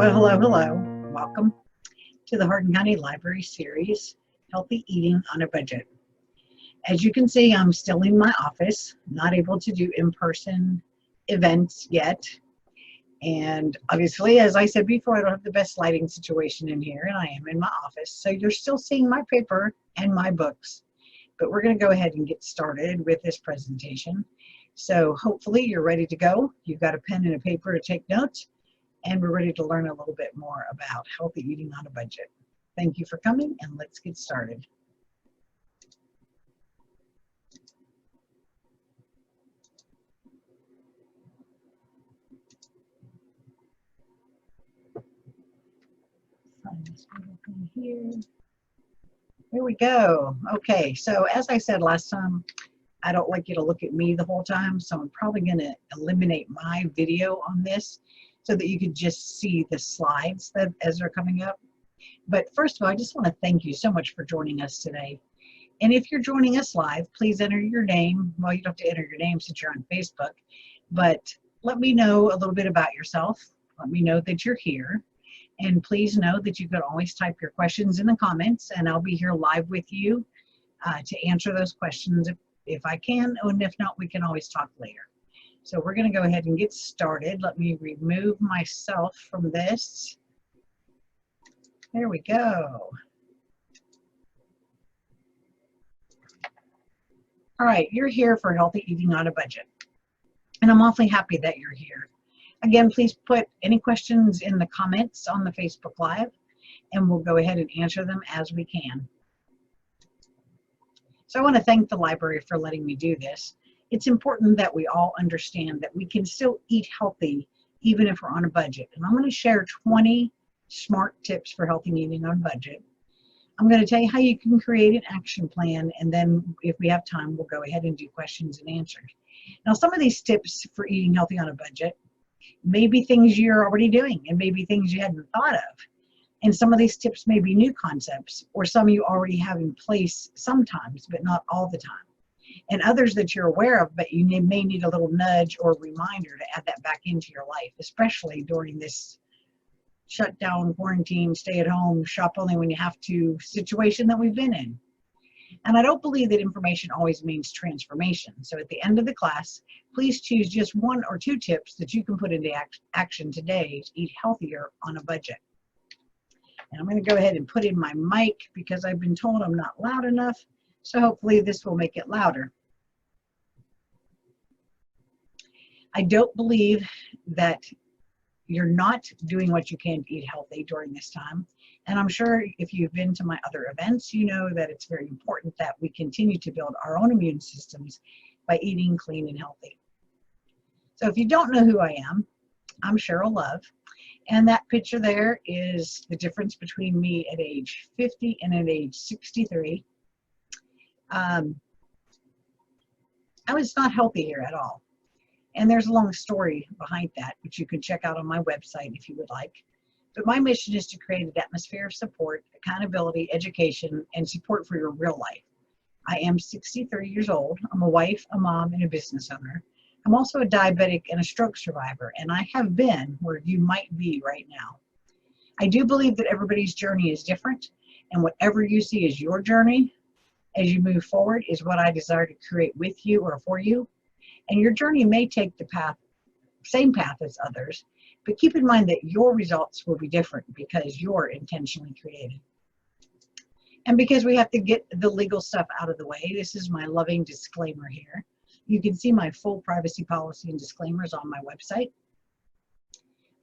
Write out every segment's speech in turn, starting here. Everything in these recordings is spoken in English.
Well, hello. Welcome to the Hardin County Library series, Healthy Eating on a Budget. As you can see, I'm still in my office, not able to do in-person events yet. And obviously, as I said before, I don't have the best lighting situation in here, and I am in my office. So you're still seeing my paper and my books. But we're going to go ahead and get started with this presentation. So hopefully you're ready to go. You've got a pen and a paper to take notes. And we're ready to learn a little bit more about healthy eating on a budget. Thank you for coming, and let's get started. Here we go. Okay, so as I said last time, I don't like you to look at me the whole time, so I'm probably going to eliminate my video on this so that you could just see the slides that as they're coming up. But first of all, I just want to thank you so much for joining us today. And if you're joining us live, please enter your name. Well, you don't have to enter your name since you're on Facebook, but let me know a little bit about yourself. Let me know that you're here. And please know that you can always type your questions in the comments, and I'll be here live with you to answer those questions if I can, and if not, we can always talk later. So we're going to go ahead and get started. Let me remove myself from this. There we go. All right, you're here for Healthy Eating on a Budget. And I'm awfully happy that you're here. Again, please put any questions in the comments on the Facebook Live, and we'll go ahead and answer them as we can. So I want to thank the library for letting me do this. It's important that we all understand that we can still eat healthy even if we're on a budget. And I'm going to share 20 smart tips for healthy eating on a budget. I'm going to tell you how you can create an action plan, and then if we have time, we'll go ahead and do questions and answers. Now, some of these tips for eating healthy on a budget may be things you're already doing and maybe things you hadn't thought of. And some of these tips may be new concepts, or some you already have in place sometimes, but not all the time. And others that you're aware of, but you may need a little nudge or reminder to add that back into your life, especially during this shutdown, quarantine, stay at home, shop only when you have to situation that we've been in. And I don't believe that information always means transformation. So at the end of the class, please choose just 1 or 2 tips that you can put into action today to eat healthier on a budget. And I'm going to go ahead and put in my mic because I've been told I'm not loud enough. So hopefully this will make it louder. I don't believe that you're not doing what you can to eat healthy during this time. And I'm sure if you've been to my other events, you know that it's very important that we continue to build our own immune systems by eating clean and healthy. So if you don't know who I am, I'm Cheryl Love. And that picture there is the difference between me at age 50 and at age 63. I was not healthy here at all. And there's a long story behind that, which you can check out on my website if you would like. But my mission is to create an atmosphere of support, accountability, education, and support for your real life. I am 63 years old. I'm a wife, a mom, and a business owner. I'm also a diabetic and a stroke survivor, and I have been where you might be right now. I do believe that everybody's journey is different, and whatever you see as your journey as you move forward is what I desire to create with you or for you. And your journey may take the same path as others, but keep in mind that your results will be different because you're intentionally created. And because we have to get the legal stuff out of the way, this is my loving disclaimer here. You can see my full privacy policy and disclaimers on my website.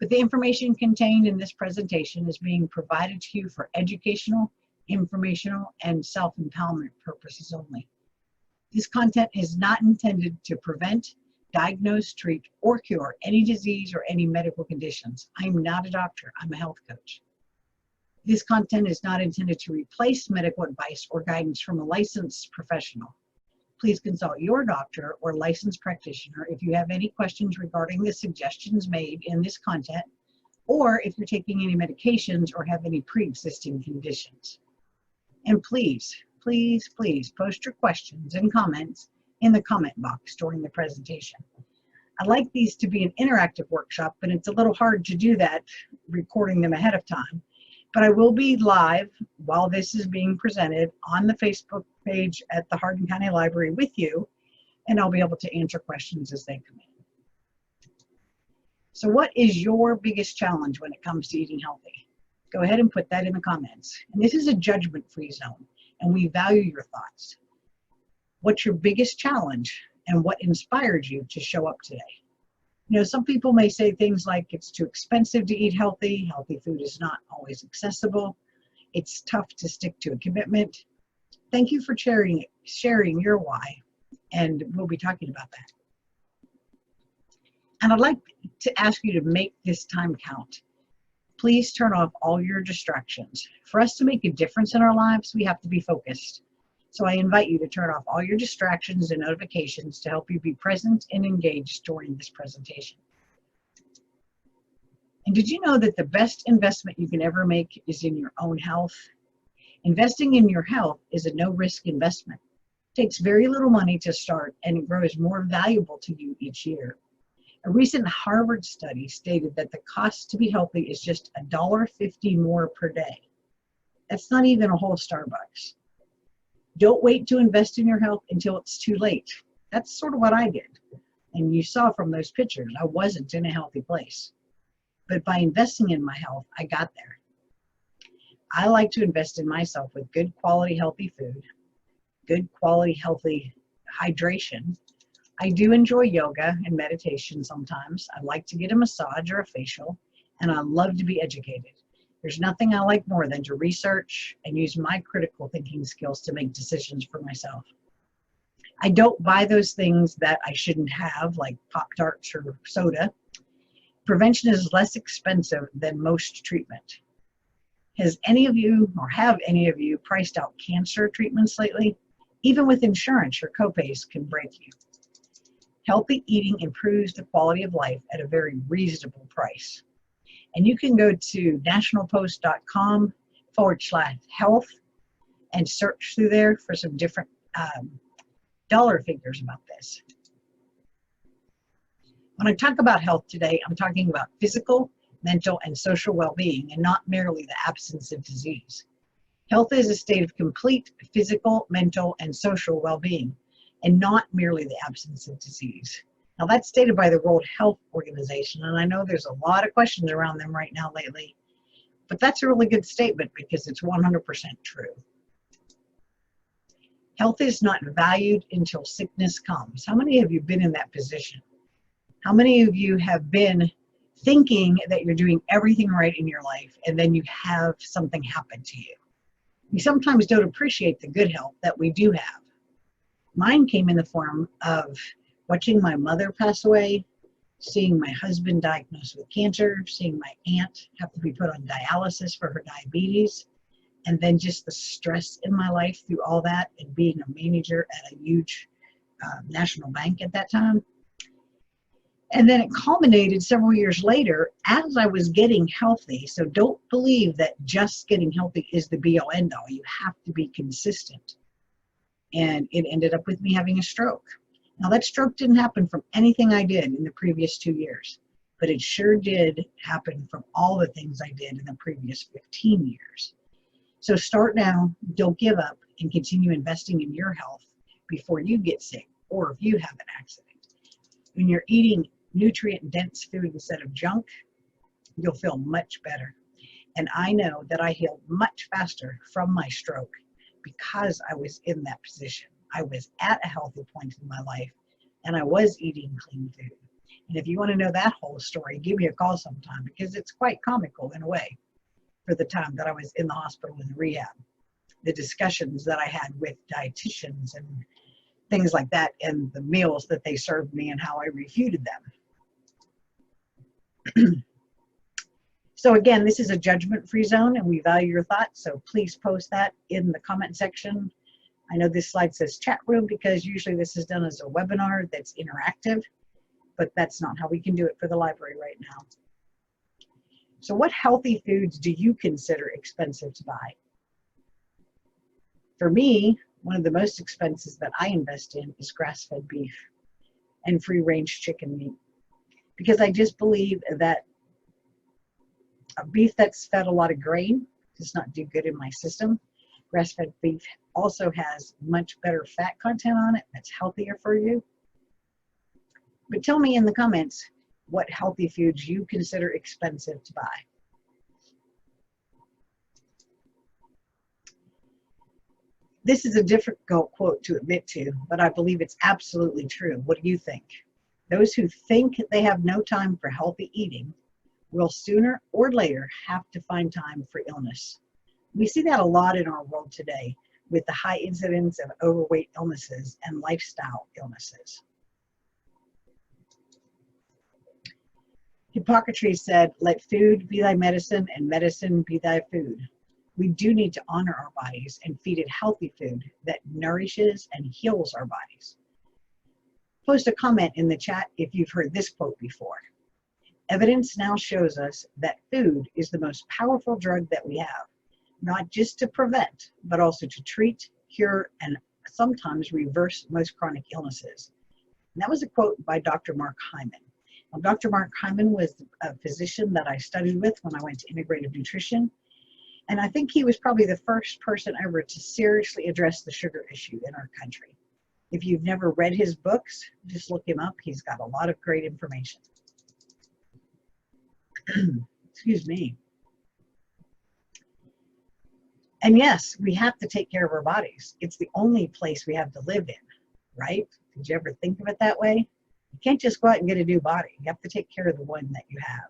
But the information contained in this presentation is being provided to you for educational, informational, and self-empowerment purposes only. This content is not intended to prevent, diagnose, treat, or cure any disease or any medical conditions. I'm not a doctor, I'm a health coach. This content is not intended to replace medical advice or guidance from a licensed professional. Please consult your doctor or licensed practitioner if you have any questions regarding the suggestions made in this content, or if you're taking any medications or have any pre-existing conditions. And please post your questions and comments in the comment box during the presentation. I like these to be an interactive workshop, but it's a little hard to do that recording them ahead of time. But I will be live while this is being presented on the Facebook page at the Hardin County Library with you, and I'll be able to answer questions as they come in. So what is your biggest challenge when it comes to eating healthy? Go ahead and put that in the comments. And this is a judgment-free zone, and we value your thoughts. What's your biggest challenge, and what inspired you to show up today? You know, some people may say things like it's too expensive to eat healthy, healthy food is not always accessible, it's tough to stick to a commitment. Thank you for sharing your why, and we'll be talking about that. And I'd like to ask you to make this time count. Please turn off all your distractions. For us to make a difference in our lives, we have to be focused. So I invite you to turn off all your distractions and notifications to help you be present and engaged during this presentation. And did you know that the best investment you can ever make is in your own health? Investing in your health is a no-risk investment. It takes very little money to start, and it grows more valuable to you each year. A recent Harvard study stated that the cost to be healthy is just $1.50 more per day. That's not even a whole Starbucks. Don't wait to invest in your health until it's too late. That's sort of what I did. And you saw from those pictures, I wasn't in a healthy place. But by investing in my health, I got there. I like to invest in myself with good quality, healthy food, good quality, healthy hydration. I do enjoy yoga and meditation sometimes. I like to get a massage or a facial, and I love to be educated. There's nothing I like more than to research and use my critical thinking skills to make decisions for myself. I don't buy those things that I shouldn't have, like Pop-Tarts or soda. Prevention is less expensive than most treatment. Has any of you, or have any of you, priced out cancer treatments lately? Even with insurance, your copays can break you. Healthy eating improves the quality of life at a very reasonable price. And you can go to nationalpost.com/health and search through there for some different dollar figures about this. When I talk about health today, I'm talking about physical, mental, and social well-being, and not merely the absence of disease. Health is a state of complete physical, mental, and social well-being, and not merely the absence of disease. Now that's stated by the World Health Organization, and I know there's a lot of questions around them right now lately, but that's a really good statement because it's 100% true. Health is not valued until sickness comes. How many of you have been in that position? How many of you have been thinking that you're doing everything right in your life, and then you have something happen to you? We sometimes don't appreciate the good health that we do have. Mine came in the form of watching my mother pass away, seeing my husband diagnosed with cancer, seeing my aunt have to be put on dialysis for her diabetes, and then just the stress in my life through all that, and being a manager at a huge national bank at that time. And then it culminated several years later as I was getting healthy. So don't believe that just getting healthy is the be-all end-all. You have to be consistent. And it ended up with me having a stroke. Now that stroke didn't happen from anything I did in the previous 2 years, but it sure did happen from all the things I did in the previous 15 years. So start now, don't give up, and continue investing in your health before you get sick or if you have an accident. When you're eating nutrient-dense food instead of junk, you'll feel much better. And I know that I healed much faster from my stroke because I was in that position. I was at a healthy point in my life, and I was eating clean food. And if you want to know that whole story, give me a call sometime, because it's quite comical in a way for the time that I was in the hospital in rehab. The discussions that I had with dietitians and things like that, and the meals that they served me and how I refuted them. So again, this is a judgment-free zone, and we value your thoughts, so please post that in the comment section. I know this slide says chat room because usually this is done as a webinar that's interactive, but that's not how we can do it for the library right now. So what healthy foods do you consider expensive to buy? For me, one of the most expensive that I invest in is grass-fed beef and free-range chicken meat. because I just believe that a beef that's fed a lot of grain does not do good in my system. Grass-fed beef also has much better fat content on it that's healthier for you. But tell me in the comments what healthy foods you consider expensive to buy. This is a difficult quote to admit to, but I believe it's absolutely true. What do you think? Those who think they have no time for healthy eating will sooner or later have to find time for illness. We see that a lot in our world today with the high incidence of overweight illnesses and lifestyle illnesses. Hippocrates said, "Let food be thy medicine and medicine be thy food." We do need to honor our bodies and feed it healthy food that nourishes and heals our bodies. Post a comment in the chat if you've heard this quote before. Evidence now shows us that food is the most powerful drug that we have, not just to prevent, but also to treat, cure, and sometimes reverse most chronic illnesses. And that was a quote by Dr. Mark Hyman. Now, Dr. Mark Hyman was a physician that I studied with when I went to integrative nutrition. And I think he was probably the first person ever to seriously address the sugar issue in our country. If you've never read his books, just look him up. He's got a lot of great information. Excuse me. And yes, we have to take care of our bodies. It's the only place we have to live in, right? Did you ever think of it that way? You can't just go out and get a new body. You have to take care of the one that you have.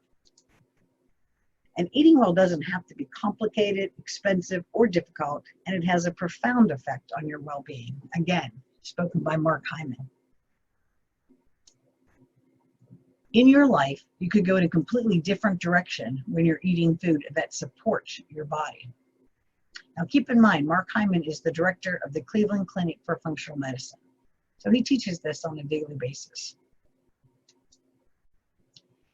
And eating well doesn't have to be complicated, expensive, or difficult, and it has a profound effect on your well-being. Again, spoken by Mark Hyman. In your life, you could go in a completely different direction when you're eating food that supports your body. Now keep in mind, Mark Hyman is the director of the Cleveland Clinic for Functional Medicine. So he teaches this on a daily basis.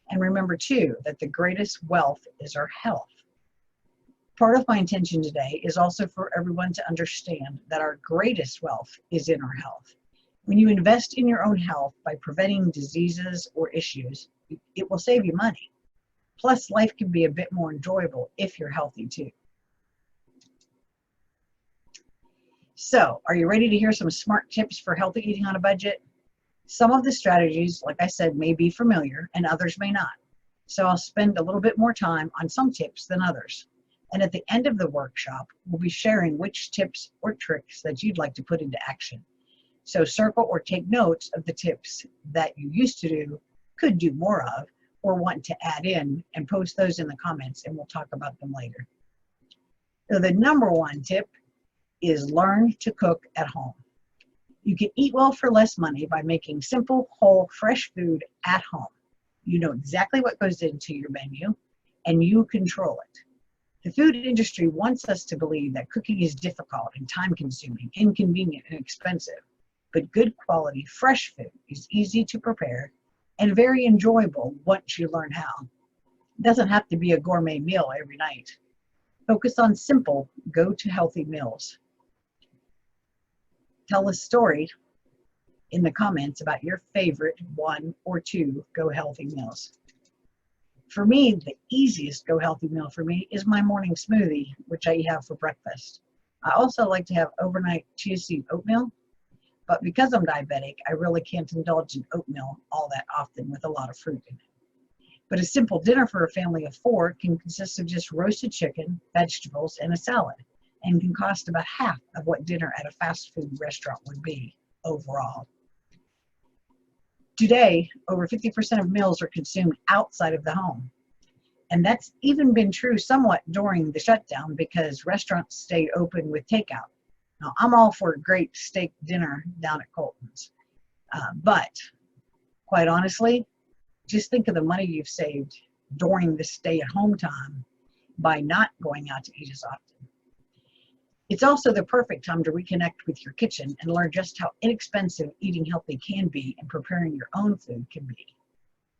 And remember too, that the greatest wealth is our health. Part of my intention today is also for everyone to understand that our greatest wealth is in our health. When you invest in your own health by preventing diseases or issues, it will save you money. Plus, life can be a bit more enjoyable if you're healthy too. So, are you ready to hear some smart tips for healthy eating on a budget? Some of the strategies, like I said, may be familiar and others may not. So I'll spend a little bit more time on some tips than others. And at the end of the workshop, we'll be sharing which tips or tricks that you'd like to put into action. So circle or take notes of the tips that you used to do, could do more of, or want to add in, and post those in the comments and we'll talk about them later. So the number one tip is learn to cook at home. You can eat well for less money by making simple, whole, fresh food at home. You know exactly what goes into your menu, and you control it. The food industry wants us to believe that cooking is difficult and time-consuming, inconvenient, and expensive. But good quality, fresh food is easy to prepare and very enjoyable once you learn how. It doesn't have to be a gourmet meal every night. Focus on simple, go-to-healthy meals. Tell a story in the comments about your favorite 1 or 2 Go Healthy meals. For me, the easiest Go Healthy meal for me is my morning smoothie, which I have for breakfast. I also like to have overnight chia seed oatmeal, but because I'm diabetic, I really can't indulge in oatmeal all that often with a lot of fruit in it. But a simple dinner for a family of 4 can consist of just roasted chicken, vegetables, and a salad, and can cost about half of what dinner at a fast food restaurant would be overall. Today, over 50% of meals are consumed outside of the home. And that's even been true somewhat during the shutdown because restaurants stayed open with takeout. Now, I'm all for a great steak dinner down at Colton's. But quite honestly, just think of the money you've saved during the stay-at-home time by not going out to eat as often. It's also the perfect time to reconnect with your kitchen and learn just how inexpensive eating healthy can be and preparing your own food can be.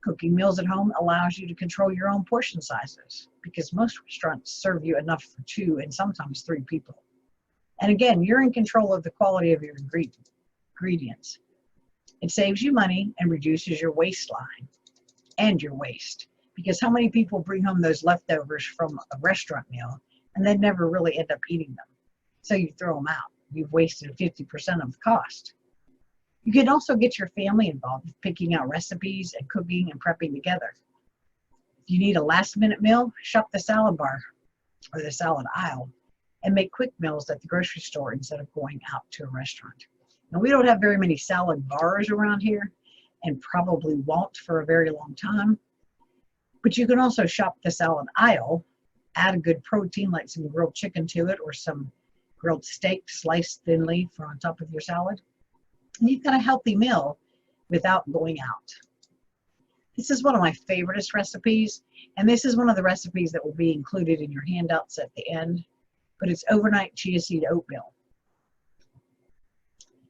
Cooking meals at home allows you to control your own portion sizes because most restaurants serve you enough for 2 and sometimes 3 people. And again, you're in control of the quality of your ingredients. It saves you money and reduces your waistline. and your waste. Because how many people bring home those leftovers from a restaurant meal and then never really end up eating them? So you throw them out. You've wasted 50% of the cost. You can also get your family involved with picking out recipes and cooking and prepping together. If you need a last-minute meal, shop the salad bar or the salad aisle and make quick meals at the grocery store instead of going out to a restaurant. Now, we don't have very many salad bars around here and probably won't for a very long time, but you can also shop the salad aisle, add a good protein like some grilled chicken to it or some grilled steak sliced thinly for on top of your salad. And you've got a healthy meal without going out. This is one of my favorite recipes, and this is one of the recipes that will be included in your handouts at the end, but it's overnight chia seed oatmeal.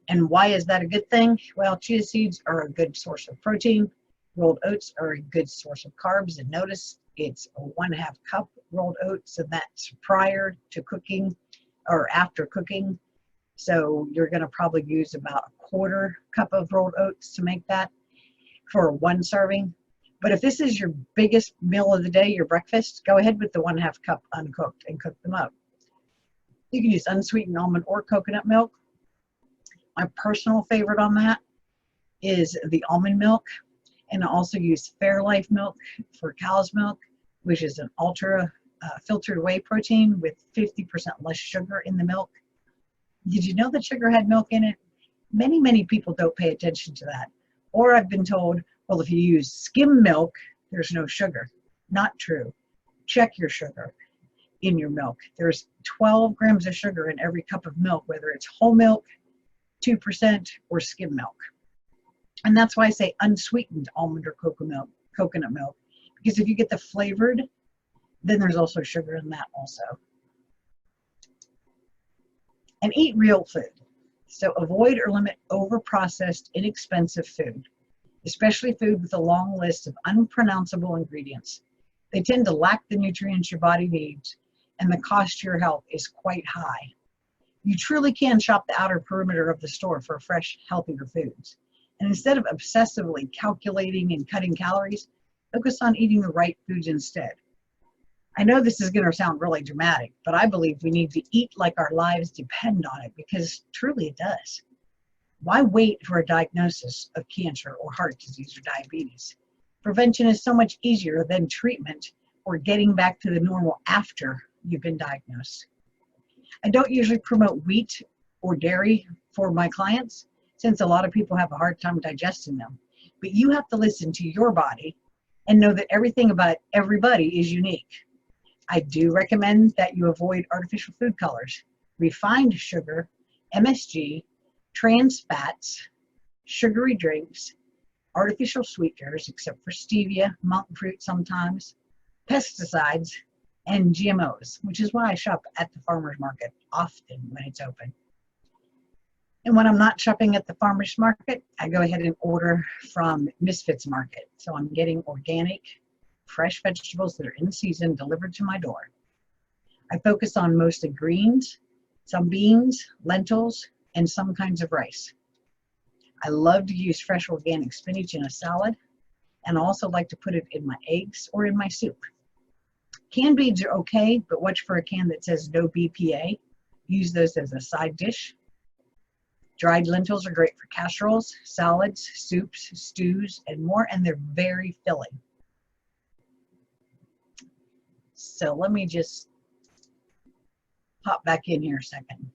And why is that a good thing? Well, chia seeds are a good source of protein. Rolled oats are a good source of carbs, and notice it's a 1/2 cup rolled oats, and that's prior to cooking or after cooking. So you're going to probably use about a 1/4 cup of rolled oats to make that for one serving. But if this is your biggest meal of the day, your breakfast, go ahead with the 1/2 cup uncooked and cook them up. You can use unsweetened almond or coconut milk. My personal favorite on that is the almond milk. And I also use Fairlife milk for cow's milk, which is an ultra filtered whey protein with 50% less sugar in the milk. Did you know that sugar had milk in it? Many people don't pay attention to that. Or I've been told, well, if you use skim milk, there's no sugar. Not true. Check your sugar in your milk. There's 12 grams of sugar in every cup of milk, whether it's whole milk, 2%, or skim milk. And that's why I say unsweetened almond or coconut milk, because if you get the flavored, then there's also sugar in that also. And eat real food. So avoid or limit over-processed, inexpensive food, especially food with a long list of unpronounceable ingredients. They tend to lack the nutrients your body needs, and the cost to your health is quite high. You truly can shop the outer perimeter of the store for fresh, healthier foods. And instead of obsessively calculating and cutting calories, focus on eating the right foods instead. I know this is going to sound really dramatic, but I believe we need to eat like our lives depend on it, because truly it does. Why wait for a diagnosis of cancer or heart disease or diabetes? Prevention is so much easier than treatment or getting back to the normal after you've been diagnosed. I don't usually promote wheat or dairy for my clients, since a lot of people have a hard time digesting them. But you have to listen to your body and know that everything about everybody is unique. I do recommend that you avoid artificial food colors, refined sugar, MSG, trans fats, sugary drinks, artificial sweeteners, except for stevia, monk fruit sometimes, pesticides, and GMOs, which is why I shop at the farmer's market often when it's open. And when I'm not shopping at the farmer's market, I go ahead and order from Misfits Market. So I'm getting organic, fresh vegetables that are in season delivered to my door. I focus on mostly greens, some beans, lentils, and some kinds of rice. I love to use fresh organic spinach in a salad, and I also like to put it in my eggs or in my soup. Canned beans are okay, but watch for a can that says no BPA. Use those as a side dish. Dried lentils are great for casseroles, salads, soups, stews, and more, and they're very filling. So let me just pop back in here a second.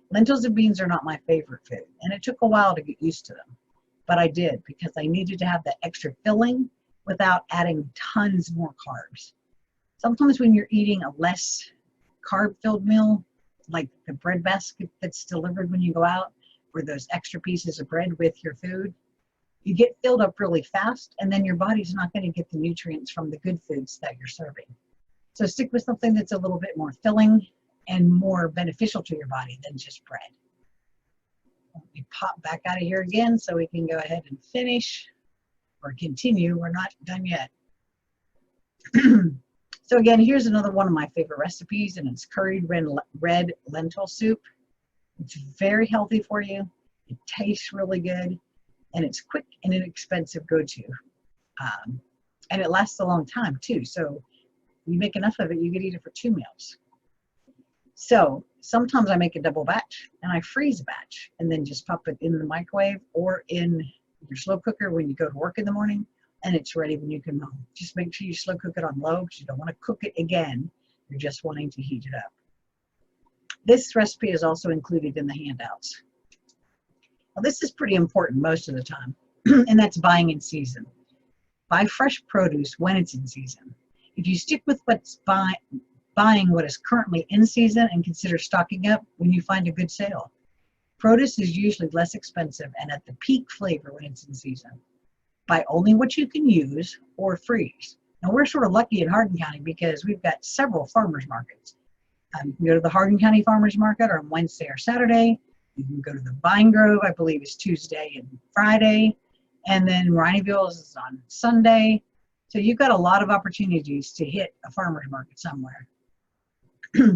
Lentils and beans are not my favorite food, and it took a while to get used to them, but I did because I needed to have that extra filling without adding tons more carbs. Sometimes when you're eating a less carb-filled meal, like the bread basket that's delivered when you go out, or those extra pieces of bread with your food, you get filled up really fast, and then your body's not going to get the nutrients from the good foods that you're serving. So stick with something that's a little bit more filling and more beneficial to your body than just bread. Let me pop back out of here again so we can go ahead and finish or continue. We're not done yet. So again, here's another one of my favorite recipes, and it's curried red lentil soup. It's very healthy for you. It tastes really good, and it's quick and inexpensive go-to. And it lasts a long time too. So you make enough of it, you could eat it for 2 meals. So sometimes I make a double batch and I freeze a batch and then just pop it in the microwave or in your slow cooker when you go to work in the morning, and it's ready when you come home. Just make sure you slow cook it on low because you don't want to cook it again. You're just wanting to heat it up. This recipe is also included in the handouts. Now, this is pretty important most of the time, and that's buying in season. Buy fresh produce when it's in season. If you stick with buying what is currently in season and consider stocking up when you find a good sale. Produce is usually less expensive and at the peak flavor when it's in season. Buy only what you can use or freeze. Now, we're sort of lucky in Hardin County because we've got several farmers markets. You can go to the Hardin County Farmers Market on Wednesday or Saturday. You can go to the Vine Grove, I believe is Tuesday and Friday. And then Rhineyville is on Sunday. So you've got a lot of opportunities to hit a farmer's market somewhere.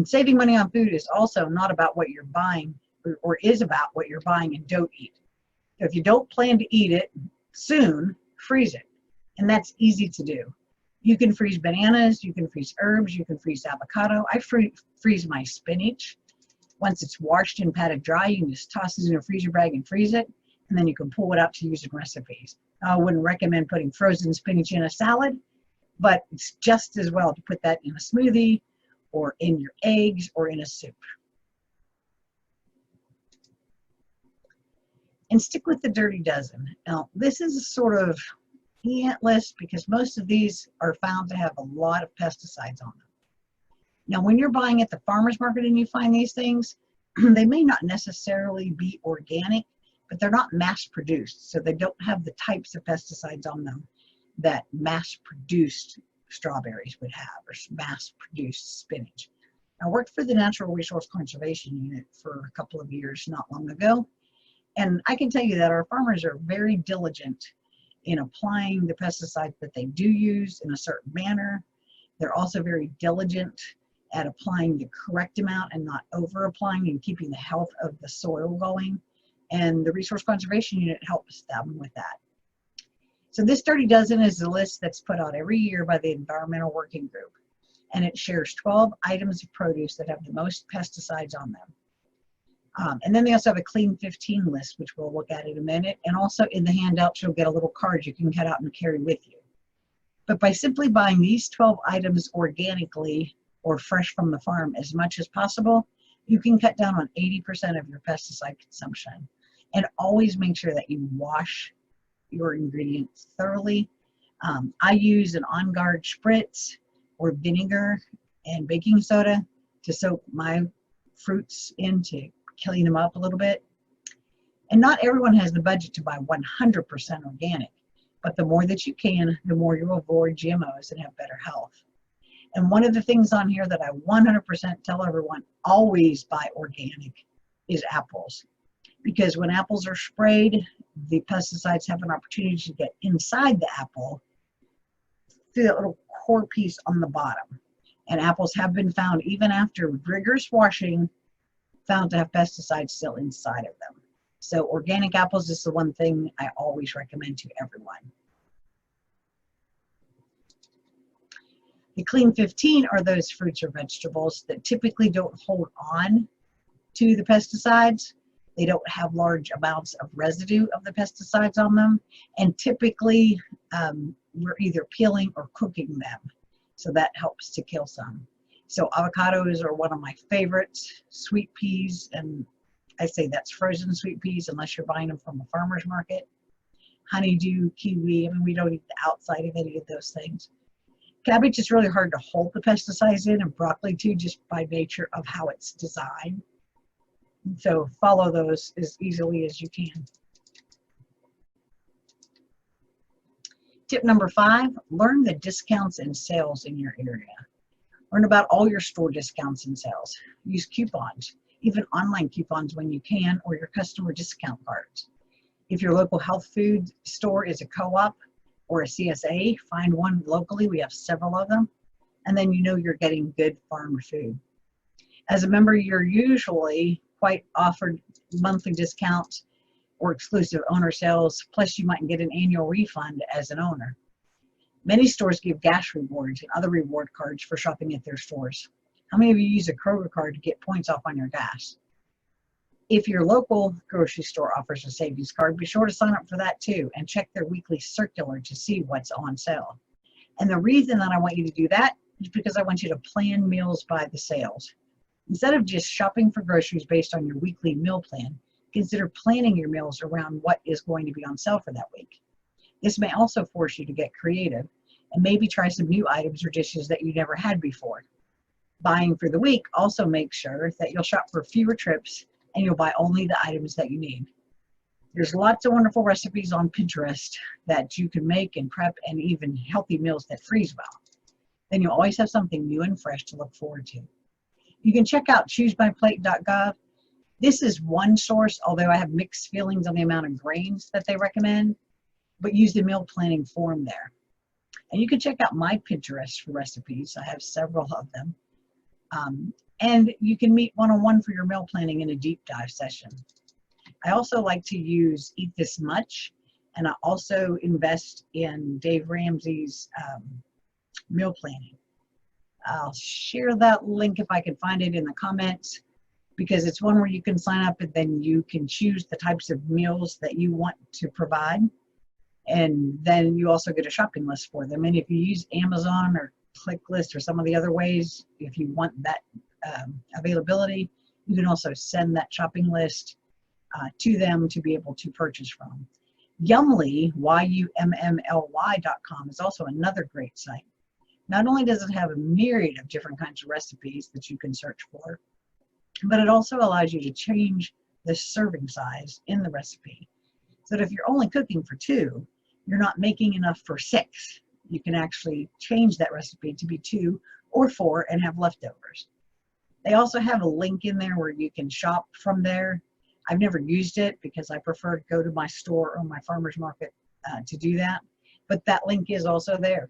Saving money on food is also not about what you're buying, or is about what you're buying and don't eat. So if you don't plan to eat it soon, freeze it. And that's easy to do. You can freeze bananas, you can freeze herbs, you can freeze avocado. I freeze my spinach. Once it's washed and patted dry, you can just toss it in a freezer bag and freeze it, and then you can pull it out to use in recipes. I wouldn't recommend putting frozen spinach in a salad, but it's just as well to put that in a smoothie or in your eggs or in a soup. And stick with the Dirty Dozen. Now, this is a sort of ant list because most of these are found to have a lot of pesticides on them. Now, when you're buying at the farmer's market and you find these things, they may not necessarily be organic, but they're not mass produced. So they don't have the types of pesticides on them that mass produced strawberries would have, or mass produced spinach. I worked for the Natural Resource Conservation Unit for a couple of years not long ago. And I can tell you that our farmers are very diligent in applying the pesticides that they do use in a certain manner. They're also very diligent at applying the correct amount and not over applying and keeping the health of the soil going. And the Resource Conservation Unit helps them with that. So this Dirty Dozen is a list that's put out every year by the Environmental Working Group. And it shares 12 items of produce that have the most pesticides on them. And then they also have a Clean 15 list, which we'll look at in a minute. And also in the handouts, you'll get a little card you can cut out and carry with you. But by simply buying these 12 items organically or fresh from the farm as much as possible, you can cut down on 80% of your pesticide consumption. And always make sure that you wash your ingredients thoroughly. I use an On Guard spritz or vinegar and baking soda to soak my fruits in to clean them up a little bit. And not everyone has the budget to buy 100% organic, but the more that you can, the more you'll avoid GMOs and have better health. And one of the things on here that I 100% tell everyone always buy organic is apples. Because when apples are sprayed, the pesticides have an opportunity to get inside the apple through that little core piece on the bottom. And apples have been found, even after rigorous washing, found to have pesticides still inside of them. So organic apples is the one thing I always recommend to everyone. The Clean 15 are those fruits or vegetables that typically don't hold on to the pesticides. They don't have large amounts of residue of the pesticides on them. And typically, we're either peeling or cooking them. So that helps to kill some. So avocados are one of my favorites. Sweet peas, and I say that's frozen sweet peas unless you're buying them from a farmer's market. Honeydew, kiwi, I mean, we don't eat the outside of any of those things. Cabbage is really hard to hold the pesticides in, and broccoli too, just by nature of how it's designed. So follow those as easily as you can. Tip number 5, learn the discounts and sales in your area. Learn about all your store discounts and sales. Use coupons, even online coupons when you can, or your customer discount cards. If your local health food store is a co-op or a CSA, find one locally. We have several of them. And then you know you're getting good farm food. As a member, you're usually quite offered monthly discounts or exclusive owner sales, plus you might get an annual refund as an owner. Many stores give gas rewards and other reward cards for shopping at their stores. How many of you use a Kroger card to get points off on your gas? If your local grocery store offers a savings card, be sure to sign up for that too and check their weekly circular to see what's on sale. And the reason that I want you to do that is because I want you to plan meals by the sales. Instead of just shopping for groceries based on your weekly meal plan, consider planning your meals around what is going to be on sale for that week. This may also force you to get creative and maybe try some new items or dishes that you never had before. Buying for the week also makes sure that you'll shop for fewer trips and you'll buy only the items that you need. There's lots of wonderful recipes on Pinterest that you can make and prep, and even healthy meals that freeze well. Then you'll always have something new and fresh to look forward to. You can check out choosemyplate.gov. This is one source, although I have mixed feelings on the amount of grains that they recommend, but use the meal planning form there. And you can check out my Pinterest for recipes. I have several of them. And you can meet one-on-one for your meal planning in a deep dive session. I also like to use Eat This Much, and I also invest in Dave Ramsey's meal planning. I'll share that link if I can find it in the comments, because it's one where you can sign up and then you can choose the types of meals that you want to provide. And then you also get a shopping list for them. And if you use Amazon or ClickList or some of the other ways, if you want that availability, you can also send that shopping list to them to be able to purchase from. Yummly, YUMMLY.com is also another great site. Not only does it have a myriad of different kinds of recipes that you can search for, but it also allows you to change the serving size in the recipe. So that if you're only cooking for 2, you're not making enough for 6. You can actually change that recipe to be 2 or 4 and have leftovers. They also have a link in there where you can shop from there. I've never used it because I prefer to go to my store or my farmer's market to do that, but that link is also there.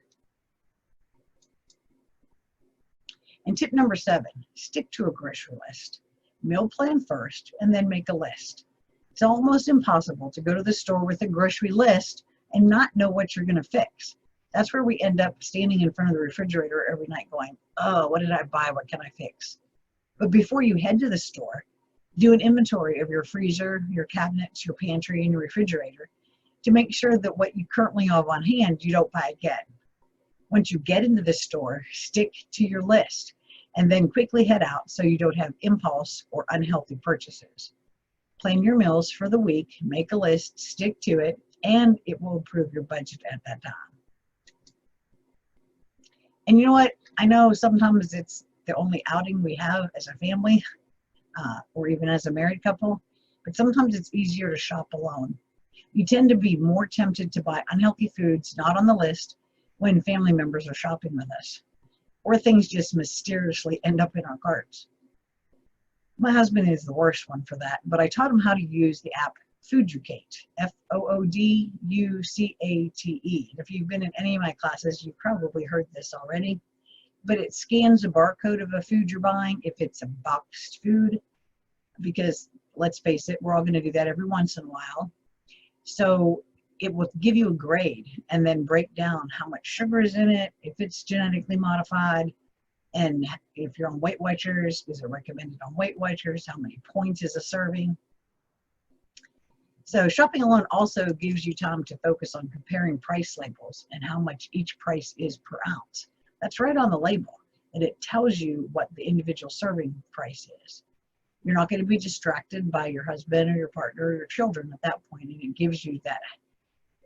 And tip number 7, stick to a grocery list. Meal plan first and then make a list. It's almost impossible to go to the store with a grocery list and not know what you're going to fix. That's where we end up standing in front of the refrigerator every night going, oh, what did I buy? What can I fix? But before you head to the store, do an inventory of your freezer, your cabinets, your pantry, and your refrigerator to make sure that what you currently have on hand, you don't buy again. Once you get into the store, stick to your list and then quickly head out so you don't have impulse or unhealthy purchases. Plan your meals for the week, make a list, stick to it, and it will improve your budget at that time. And you know what? I know sometimes it's the only outing we have as a family, or even as a married couple, but sometimes it's easier to shop alone. You tend to be more tempted to buy unhealthy foods not on the list when family members are shopping with us, or things just mysteriously end up in our carts. My husband is the worst one for that, but I taught him how to use the app Fooducate, Fooducate. If you've been in any of my classes, you've probably heard this already, but it scans a barcode of a food you're buying if it's a boxed food, because let's face it, we're all going to do that every once in a while. So it will give you a grade and then break down how much sugar is in it, if it's genetically modified, and if you're on Weight Watchers, is it recommended on Weight Watchers, how many points is a serving. So shopping alone also gives you time to focus on comparing price labels and how much each price is per ounce. That's right on the label, and it tells you what the individual serving price is. You're not going to be distracted by your husband or your partner or your children at that point, and it gives you that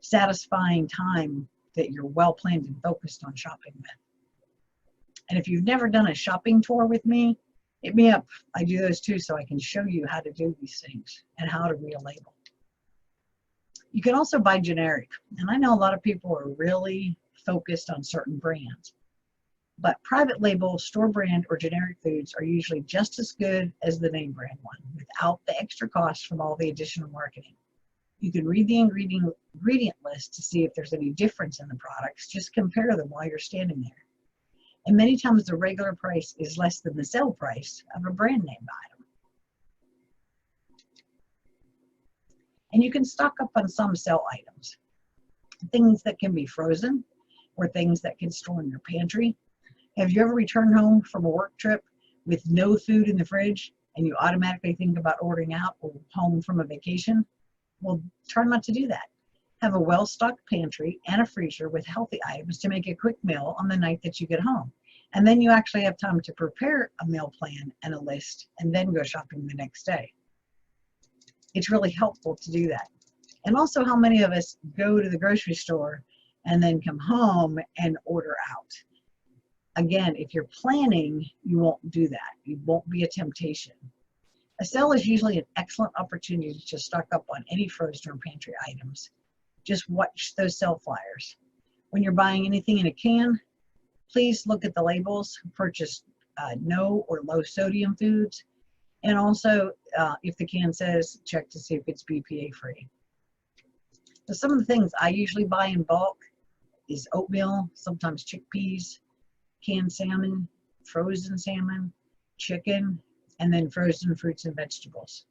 satisfying time that you're well planned and focused on shopping with. And if you've never done a shopping tour with me, hit me up. I do those too, so I can show you how to do these things and how to read a label. You can also buy generic, and I know a lot of people are really focused on certain brands, but private label, store brand, or generic foods are usually just as good as the name brand one without the extra costs from all the additional marketing. You can read the ingredient list to see if there's any difference in the products. Just compare them while you're standing there. And many times the regular price is less than the sale price of a brand name item. And you can stock up on some sale items. Things that can be frozen, or things that can store in your pantry. Have you ever returned home from a work trip with no food in the fridge and you automatically think about ordering out or home from a vacation? Well, try not to do that. Have a well-stocked pantry and a freezer with healthy items to make a quick meal on the night that you get home. And then you actually have time to prepare a meal plan and a list and then go shopping the next day. It's really helpful to do that. And also, how many of us go to the grocery store and then come home and order out? Again, if you're planning, you won't do that. It won't be a temptation. A sale is usually an excellent opportunity to stock up on any frozen or pantry items. Just watch those sale flyers. When you're buying anything in a can, please look at the labels. Purchase no or low sodium foods. And also, if the can says, check to see if it's BPA free. So some of the things I usually buy in bulk is oatmeal, sometimes chickpeas, canned salmon, frozen salmon, chicken, and then frozen fruits and vegetables.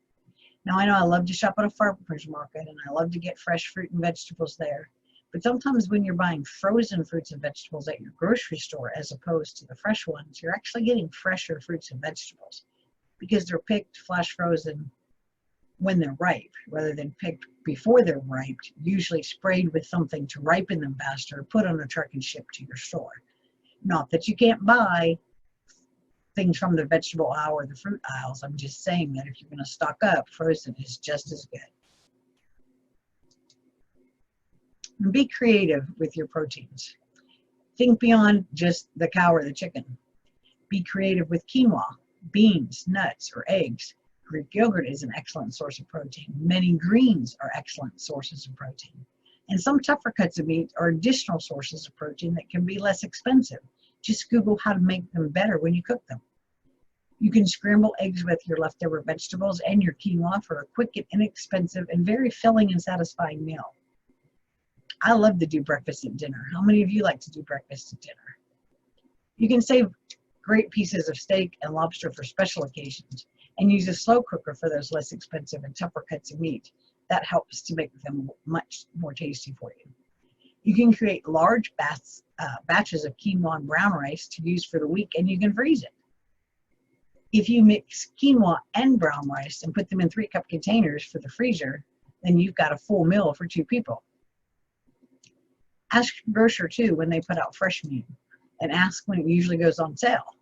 Now, I know I love to shop at a farmer's market and I love to get fresh fruit and vegetables there. But sometimes when you're buying frozen fruits and vegetables at your grocery store as opposed to the fresh ones, you're actually getting fresher fruits and vegetables because they're picked flash frozen when they're ripe rather than picked before they're ripe, usually sprayed with something to ripen them faster, put on a truck and shipped to your store. Not that you can't buy things from the vegetable aisle or the fruit aisles. I'm just saying that if you're going to stock up, frozen is just as good. And be creative with your proteins. Think beyond just the cow or the chicken. Be creative with quinoa, beans, nuts, or eggs. Greek yogurt is an excellent source of protein. Many greens are excellent sources of protein. And some tougher cuts of meat are additional sources of protein that can be less expensive. Just Google how to make them better when you cook them. You can scramble eggs with your leftover vegetables and your quinoa for a quick and inexpensive and very filling and satisfying meal. I love to do breakfast at dinner. How many of you like to do breakfast at dinner? You can save great pieces of steak and lobster for special occasions and use a slow cooker for those less expensive and tougher cuts of meat. That helps to make them much more tasty for you. You can create large batches of quinoa and brown rice to use for the week, and you can freeze it. If you mix quinoa and brown rice and put them in 3-cup containers for the freezer, then you've got a full meal for 2 people. Ask your grocer too when they put out fresh meat, and ask when it usually goes on sale.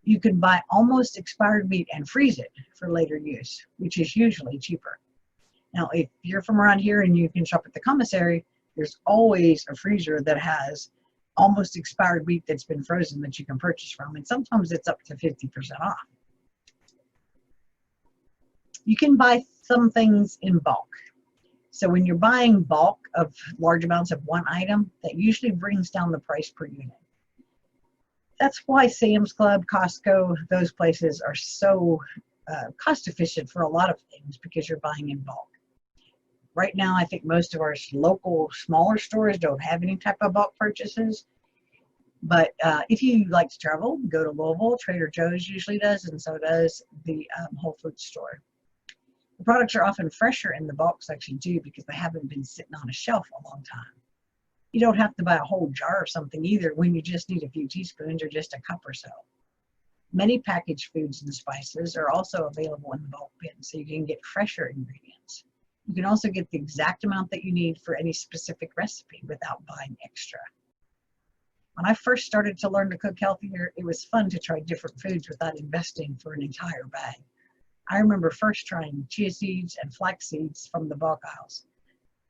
You can buy almost expired meat and freeze it for later use, which is usually cheaper. Now, if you're from around here and you can shop at the commissary, there's always a freezer that has almost expired meat that's been frozen that you can purchase from, and sometimes it's up to 50% off. You can buy some things in bulk. So when you're buying bulk of large amounts of one item, that usually brings down the price per unit. That's why Sam's Club, Costco, those places are so cost efficient for a lot of things, because you're buying in bulk. Right now, I think most of our local smaller stores don't have any type of bulk purchases. But if you like to travel, go to Louisville. Trader Joe's usually does, and so does the Whole Foods store. The products are often fresher in the bulk section too, because they haven't been sitting on a shelf a long time. You don't have to buy a whole jar of something either when you just need a few teaspoons or just a cup or so. Many packaged foods and spices are also available in the bulk bin, so you can get fresher ingredients. You can also get the exact amount that you need for any specific recipe without buying extra. When I first started to learn to cook healthier, it was fun to try different foods without investing for an entire bag. I remember first trying chia seeds and flax seeds from the bulk aisles.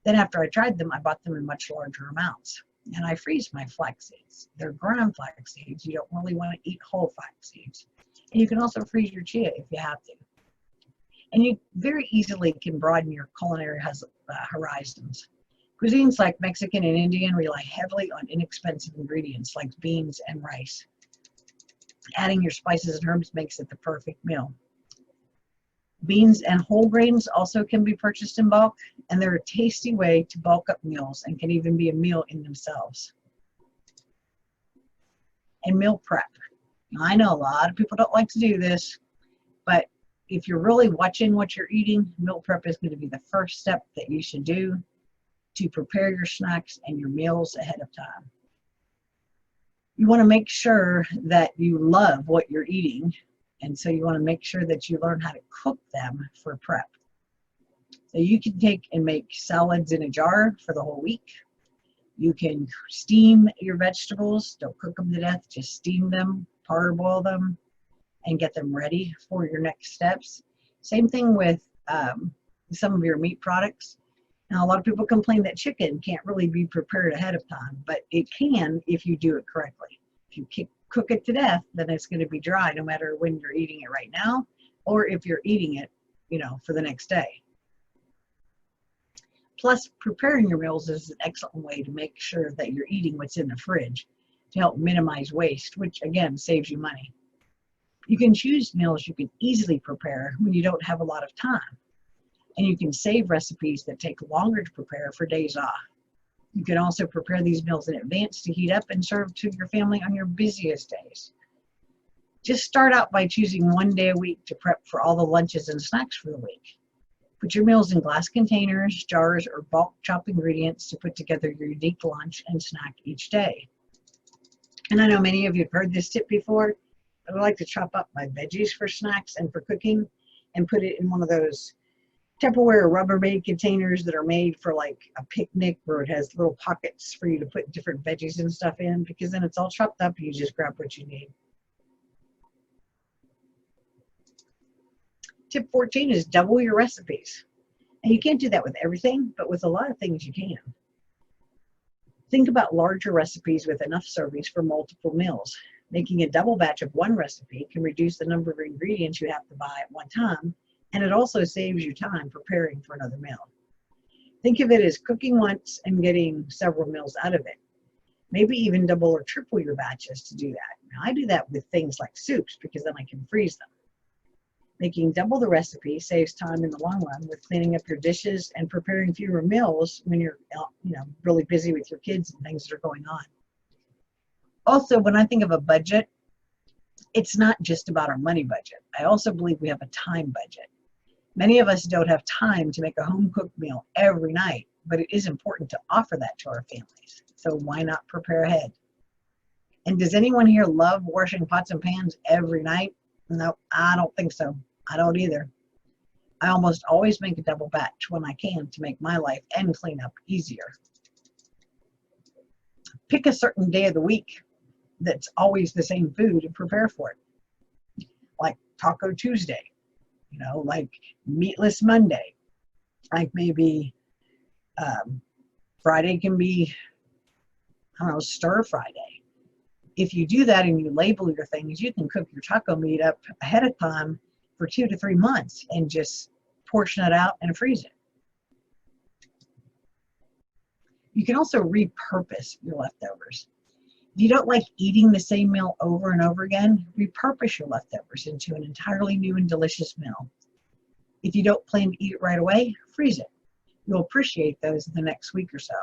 Then after I tried them, I bought them in much larger amounts. And I freeze my flax seeds. They're ground flax seeds. You don't really want to eat whole flax seeds. And you can also freeze your chia if you have to. And you very easily can broaden your culinary horizons. Cuisines like Mexican and Indian rely heavily on inexpensive ingredients like beans and rice. Adding your spices and herbs makes it the perfect meal. Beans and whole grains also can be purchased in bulk, and they're a tasty way to bulk up meals and can even be a meal in themselves. And meal prep. Now, I know a lot of people don't like to do this, but if you're really watching what you're eating, meal prep is going to be the first step that you should do to prepare your snacks and your meals ahead of time. You want to make sure that you love what you're eating, and so you want to make sure that you learn how to cook them for prep. So you can take and make salads in a jar for the whole week. You can steam your vegetables. Don't cook them to death, just steam them, parboil them, and get them ready for your next steps. Same thing with some of your meat products. Now, a lot of people complain that chicken can't really be prepared ahead of time, but it can if you do it correctly. If you cook it to death, then it's going to be dry no matter when you're eating it right now, or if you're eating it, for the next day. Plus, preparing your meals is an excellent way to make sure that you're eating what's in the fridge to help minimize waste, which again saves you money. You can choose meals you can easily prepare when you don't have a lot of time. And you can save recipes that take longer to prepare for days off. You can also prepare these meals in advance to heat up and serve to your family on your busiest days. Just start out by choosing one day a week to prep for all the lunches and snacks for the week. Put your meals in glass containers, jars, or bulk chop ingredients to put together your unique lunch and snack each day. And I know many of you have heard this tip before, but I like to chop up my veggies for snacks and for cooking and put it in one of those Tupperware Rubbermaid containers that are made for like a picnic, where it has little pockets for you to put different veggies and stuff in, because then it's all chopped up. You just grab what you need. Tip 14 is double your recipes. And you can't do that with everything, but with a lot of things you can. Think about larger recipes with enough servings for multiple meals. Making a double batch of one recipe can reduce the number of ingredients you have to buy at one time, and it also saves you time preparing for another meal. Think of it as cooking once and getting several meals out of it. Maybe even double or triple your batches to do that. Now, I do that with things like soups because then I can freeze them. Making double the recipe saves time in the long run with cleaning up your dishes and preparing fewer meals when you're really busy with your kids and things that are going on. Also, when I think of a budget, it's not just about our money budget. I also believe we have a time budget. Many of us don't have time to make a home-cooked meal every night, but it is important to offer that to our families. So why not prepare ahead? And does anyone here love washing pots and pans every night? No, I don't think so. I don't either. I almost always make a double batch when I can to make my life and cleanup easier. Pick a certain day of the week that's always the same food and prepare for it. Like Taco Tuesday, like Meatless Monday, like maybe Friday can be, Stir Friday. If you do that and you label your things, you can cook your taco meat up ahead of time for 2 to 3 months and just portion it out and freeze it. You can also repurpose your leftovers. If you don't like eating the same meal over and over again, repurpose your leftovers into an entirely new and delicious meal. If you don't plan to eat it right away, freeze it. You'll appreciate those in the next week or so.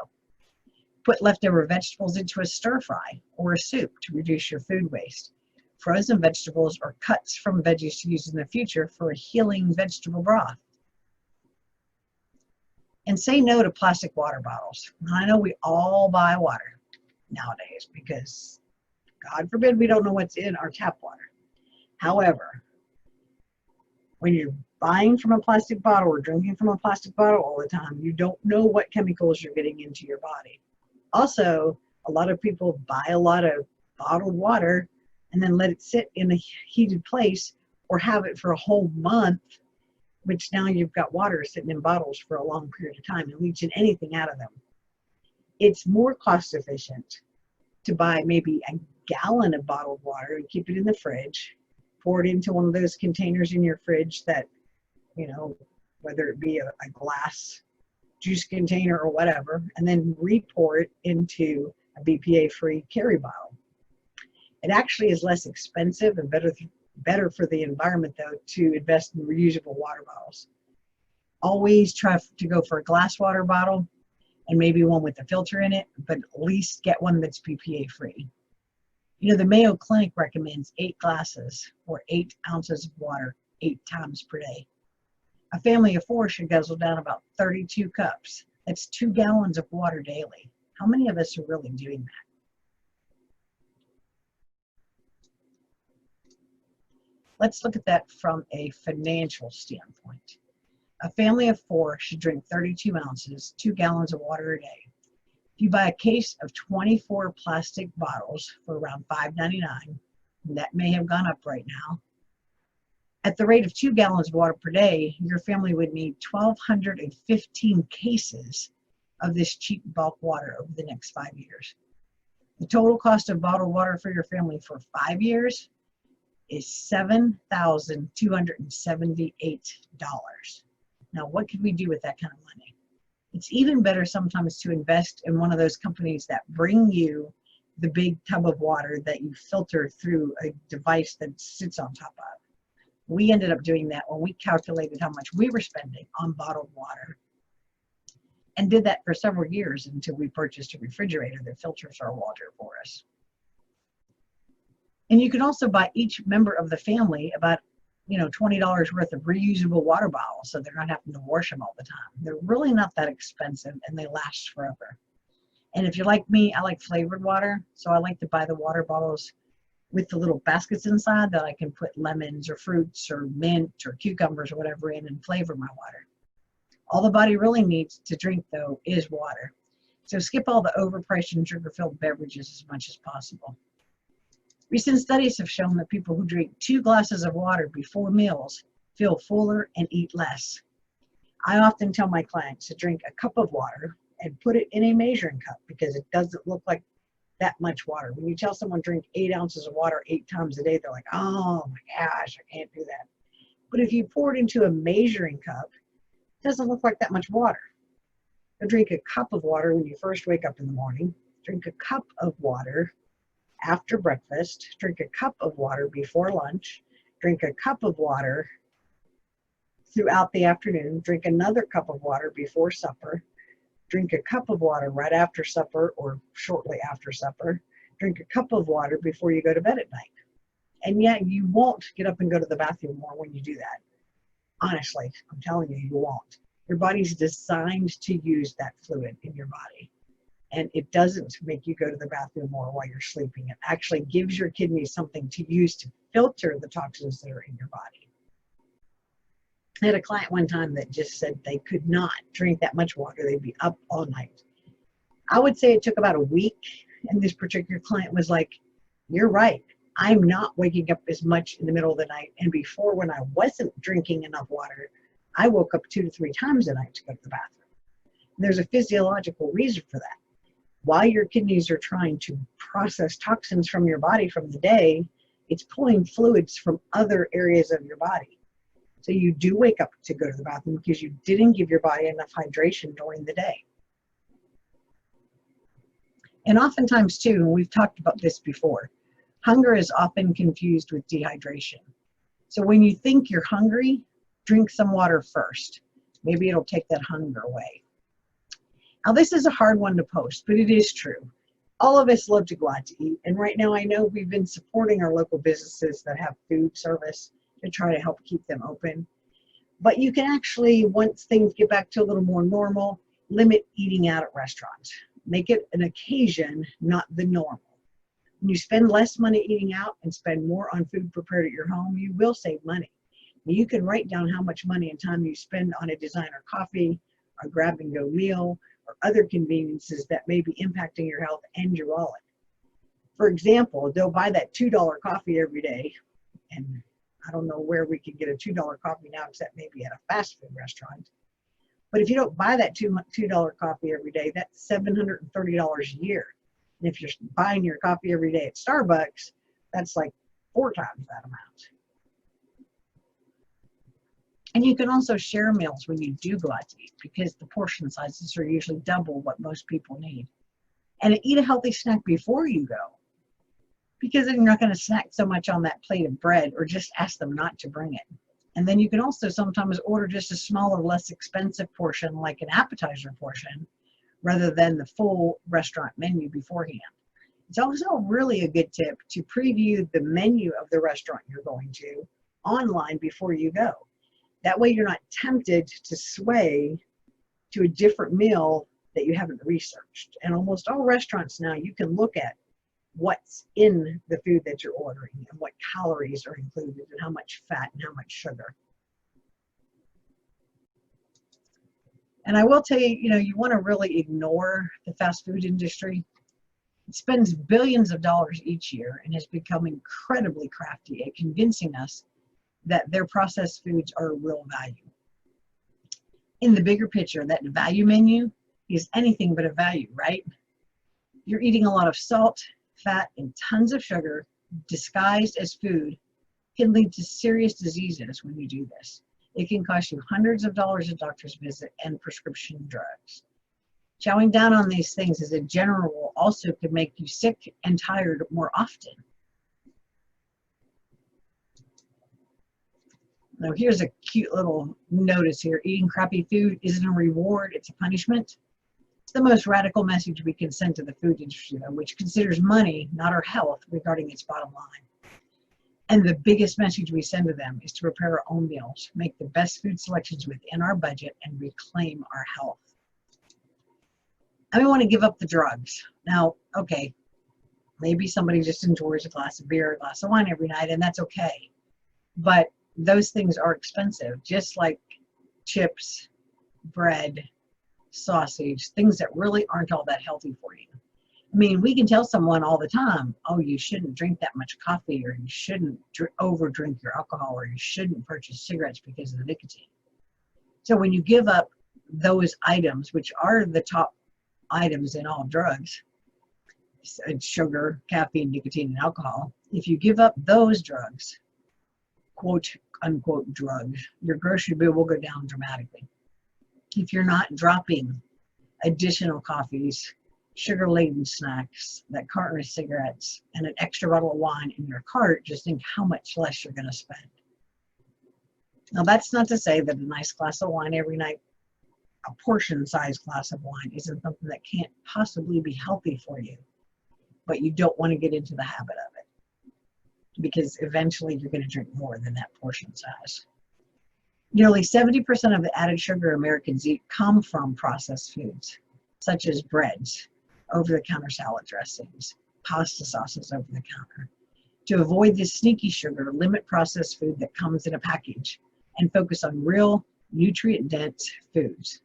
Put leftover vegetables into a stir fry or a soup to reduce your food waste. Frozen vegetables or cuts from veggies to use in the future for a healing vegetable broth. And say no to plastic water bottles. I know we all buy water nowadays because, God forbid, we don't know what's in our tap water. However, when you're buying from a plastic bottle or drinking from a plastic bottle all the time, you don't know what chemicals you're getting into your body. Also, a lot of people buy a lot of bottled water and then let it sit in a heated place or have it for a whole month, which now you've got water sitting in bottles for a long period of time and leaching anything out of them. It's more cost efficient to buy maybe a gallon of bottled water and keep it in the fridge, pour it into one of those containers in your fridge that, whether it be a glass juice container or whatever, and then re-pour it into a BPA-free carry bottle. It actually is less expensive and better for the environment, though, to invest in reusable water bottles. Always try to go for a glass water bottle and maybe one with a filter in it, but at least get one that's BPA free. The Mayo Clinic recommends 8 glasses or 8 ounces of water 8 times per day. A family of 4 should guzzle down about 32 cups. That's 2 gallons of water daily. How many of us are really doing that? Let's look at that from a financial standpoint. A family of 4 should drink 32 ounces, 2 gallons of water a day. If you buy a case of 24 plastic bottles for around $5.99, and that may have gone up right now, at the rate of 2 gallons of water per day, your family would need 1,215 cases of this cheap bulk water over the next 5 years. The total cost of bottled water for your family for 5 years is $7,278. Now, what could we do with that kind of money? It's even better sometimes to invest in one of those companies that bring you the big tub of water that you filter through a device that sits on top of. We ended up doing that when we calculated how much we were spending on bottled water, and did that for several years until we purchased a refrigerator that filters our water for us. And you can also buy each member of the family about $20 worth of reusable water bottles, so they're not having to wash them all the time. They're really not that expensive, and they last forever. And if you're like me, I like flavored water, so I like to buy the water bottles with the little baskets inside that I can put lemons or fruits or mint or cucumbers or whatever in and flavor my water. All the body really needs to drink, though, is water. So skip all the overpriced and sugar-filled beverages as much as possible. Recent studies have shown that people who drink 2 glasses of water before meals feel fuller and eat less. I often tell my clients to drink a cup of water and put it in a measuring cup because it doesn't look like that much water. When you tell someone drink 8 ounces of water 8 times a day, they're like, oh my gosh, I can't do that. But if you pour it into a measuring cup, it doesn't look like that much water. So drink a cup of water when you first wake up in the morning. Drink a cup of water after breakfast. Drink a cup of water before lunch. Drink a cup of water throughout the afternoon. Drink another cup of water before supper. Drink a cup of water right after supper or shortly after supper. Drink a cup of water before you go to bed at night. And yet you won't get up and go to the bathroom more when you do that. Honestly, I'm telling you, you won't. Your body's designed to use that fluid in your body. And it doesn't make you go to the bathroom more while you're sleeping. It actually gives your kidneys something to use to filter the toxins that are in your body. I had a client one time that just said they could not drink that much water. They'd be up all night. I would say it took about a week, and this particular client was like, you're right. I'm not waking up as much in the middle of the night. And before, when I wasn't drinking enough water, I woke up 2 to 3 times a night to go to the bathroom. And there's a physiological reason for that. While your kidneys are trying to process toxins from your body from the day, it's pulling fluids from other areas of your body. So you do wake up to go to the bathroom because you didn't give your body enough hydration during the day. And oftentimes too, and we've talked about this before, hunger is often confused with dehydration. So when you think you're hungry, drink some water first. Maybe it'll take that hunger away. Now this is a hard one to post, but it is true. All of us love to go out to eat. And right now I know we've been supporting our local businesses that have food service to try to help keep them open. But you can actually, once things get back to a little more normal, limit eating out at restaurants. Make it an occasion, not the normal. When you spend less money eating out and spend more on food prepared at your home, you will save money. You can write down how much money and time you spend on a designer coffee, a grab-and-go meal, or other conveniences that may be impacting your health and your wallet. For example, they'll buy that $2 coffee every day, and I don't know where we can get a $2 coffee now except maybe at a fast food restaurant. But if you don't buy that $2 coffee every day, that's $730 a year. And if you're buying your coffee every day at Starbucks, that's like 4 times that amount. And you can also share meals when you do go out to eat because the portion sizes are usually double what most people need. And eat a healthy snack before you go, because then you're not going to snack so much on that plate of bread, or just ask them not to bring it. And then you can also sometimes order just a smaller, less expensive portion, like an appetizer portion, rather than the full restaurant menu beforehand. It's also really a good tip to preview the menu of the restaurant you're going to online before you go. That way you're not tempted to sway to a different meal that you haven't researched. And almost all restaurants now, you can look at what's in the food that you're ordering and what calories are included and how much fat and how much sugar. And I will tell you, you want to really ignore the fast food industry. It spends billions of dollars each year and has become incredibly crafty at convincing us that their processed foods are a real value. In the bigger picture, that value menu is anything but a value, right? You're eating a lot of salt, fat, and tons of sugar disguised as food can lead to serious diseases when you do this. It can cost you hundreds of dollars a doctor's visit and prescription drugs. Chowing down on these things as a general rule also could make you sick and tired more often. Now here's a cute little notice here. Eating crappy food isn't a reward, it's a punishment. It's the most radical message we can send to the food industry, though, which considers money, not our health, regarding its bottom line. And the biggest message we send to them is to prepare our own meals, make the best food selections within our budget, and reclaim our health. I don't want to give up the drugs. Now, okay, maybe somebody just enjoys a glass of beer, a glass of wine every night, and that's okay. But those things are expensive, just like chips, bread, sausage, things that really aren't all that healthy for you. I mean, we can tell someone all the time, oh, you shouldn't drink that much coffee, or you shouldn't over drink your alcohol, or you shouldn't purchase cigarettes because of the nicotine. So when you give up those items, which are the top items in all drugs, sugar, caffeine, nicotine, and alcohol, if you give up those drugs, quote unquote drugs, your grocery bill will go down dramatically. If you're not dropping additional coffees, sugar-laden snacks, that carton of cigarettes, and an extra bottle of wine in your cart, just think how much less you're going to spend. Now, that's not to say that a nice glass of wine every night, a portion-sized glass of wine, isn't something that can't possibly be healthy for you, but you don't want to get into the habit of it, because eventually you're going to drink more than that portion size. Nearly 70% of the added sugar Americans eat come from processed foods, such as breads, over-the-counter salad dressings, pasta sauces over the counter. To avoid this sneaky sugar, limit processed food that comes in a package and focus on real, nutrient-dense foods.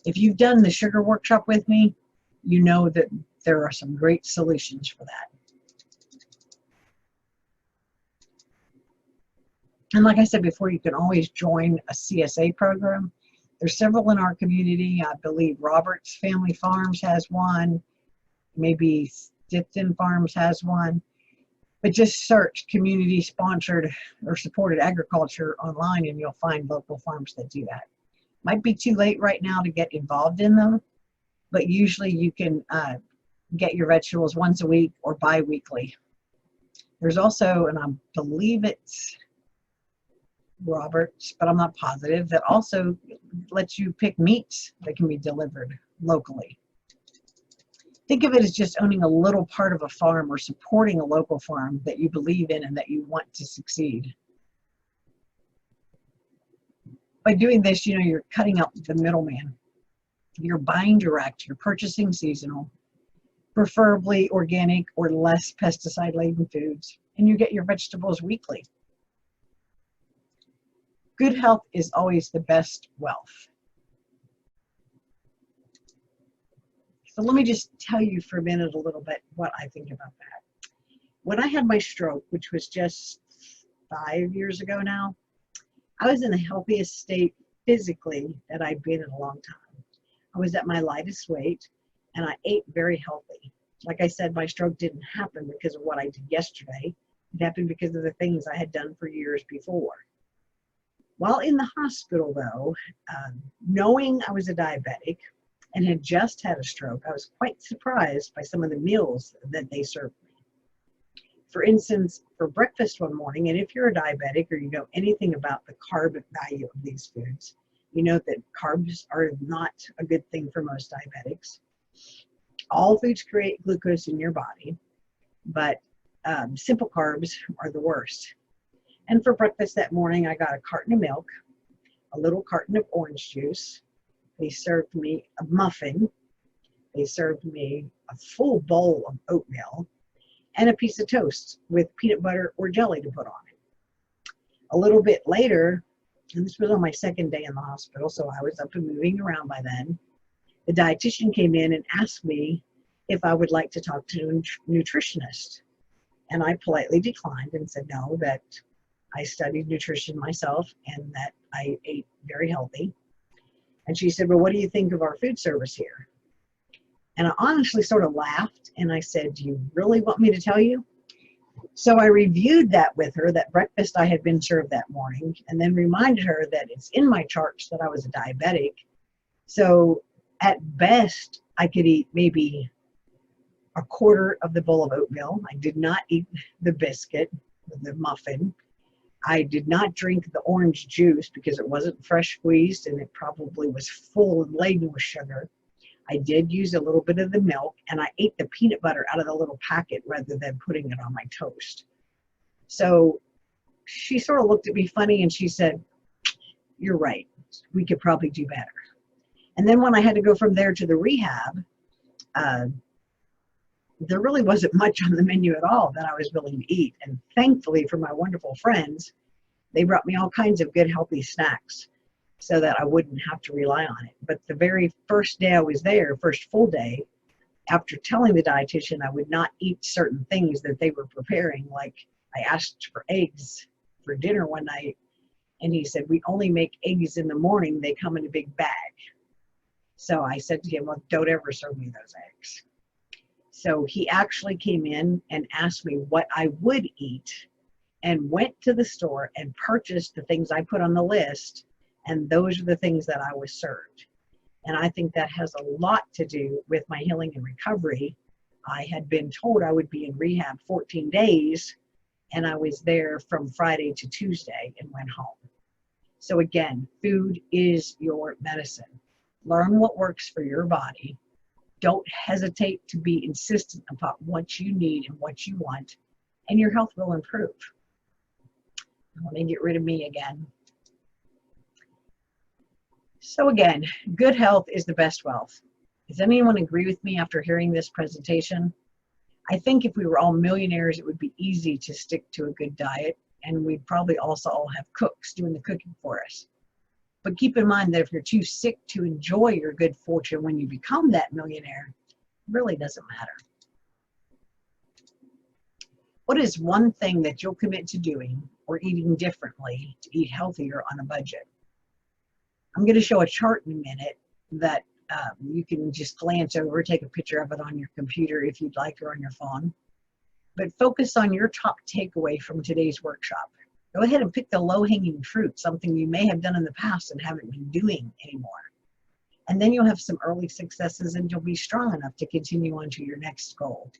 If you've done the sugar workshop with me, you know that there are some great solutions for that. And like I said before, you can always join a CSA program. There's several in our community. I believe Roberts Family Farms has one. Maybe Stifton Farms has one. But just search community-sponsored or supported agriculture online and you'll find local farms that do that. Might be too late right now to get involved in them, but usually you can get your vegetables once a week or bi-weekly. There's also, and I believe it's Roberts, but I'm not positive, that also lets you pick meats that can be delivered locally. Think of it as just owning a little part of a farm or supporting a local farm that you believe in and that you want to succeed. By doing this, you're cutting out the middleman. You're buying direct, you're purchasing seasonal, preferably organic or less pesticide-laden foods, and you get your vegetables weekly. Good health is always the best wealth. So let me just tell you for a minute a little bit what I think about that. When I had my stroke, which was just 5 years ago now, I was in the healthiest state physically that I'd been in a long time. I was at my lightest weight and I ate very healthy. Like I said, my stroke didn't happen because of what I did yesterday. It happened because of the things I had done for years before. While in the hospital, though, knowing I was a diabetic and had just had a stroke, I was quite surprised by some of the meals that they served me. For instance, for breakfast one morning, and if you're a diabetic or you know anything about the carb value of these foods, you know that carbs are not a good thing for most diabetics. All foods create glucose in your body, but simple carbs are the worst. And for breakfast that morning, I got a carton of milk, a little carton of orange juice. They served me a muffin. They served me a full bowl of oatmeal. and a piece of toast with peanut butter or jelly to put on it. A little bit later, and this was on my second day in the hospital, so I was up and moving around by then, the dietitian came in and asked me if I would like to talk to a nutritionist. And I politely declined and said no, that I studied nutrition myself and that I ate very healthy. And she said, well, what do you think of our food service here? And I honestly sort of laughed and I said, do you really want me to tell you? So I reviewed that with her, that breakfast I had been served that morning, and then reminded her that it's in my charts that I was a diabetic. So at best, I could eat maybe a quarter of the bowl of oatmeal. I did not eat the biscuit, the muffin. I did not drink the orange juice because it wasn't fresh squeezed and it probably was full and laden with sugar. I did use a little bit of the milk, and I ate the peanut butter out of the little packet rather than putting it on my toast. So she sort of looked at me funny and she said, you're right, we could probably do better. And then when I had to go from there to the rehab, there really wasn't much on the menu at all that I was willing to eat. And thankfully for my wonderful friends, they brought me all kinds of good healthy snacks so that I wouldn't have to rely on it. But the very first day I was there, first full day, after telling the dietitian I would not eat certain things that they were preparing, like I asked for eggs for dinner one night, and he said, we only make eggs in the morning, they come in a big bag. So I said to him, well, don't ever serve me those eggs. So he actually came in and asked me what I would eat and went to the store and purchased the things I put on the list, and those are the things that I was served. And I think that has a lot to do with my healing and recovery. I had been told I would be in rehab 14 days, and I was there from Friday to Tuesday and went home. So again, food is your medicine. Learn what works for your body. Don't hesitate to be insistent about what you need and what you want, and your health will improve. Let me get rid of me again. So again, good health is the best wealth. Does anyone agree with me after hearing this presentation? I think if we were all millionaires, it would be easy to stick to a good diet, and we'd probably also all have cooks doing the cooking for us. But keep in mind that if you're too sick to enjoy your good fortune when you become that millionaire, it really doesn't matter. What is one thing that you'll commit to doing or eating differently to eat healthier on a budget? I'm going to show a chart in a minute that you can just glance over, take a picture of it on your computer if you'd like, or on your phone. But focus on your top takeaway from today's workshop. Go ahead and pick the low-hanging fruit, something you may have done in the past and haven't been doing anymore. And then you'll have some early successes and you'll be strong enough to continue on to your next goal.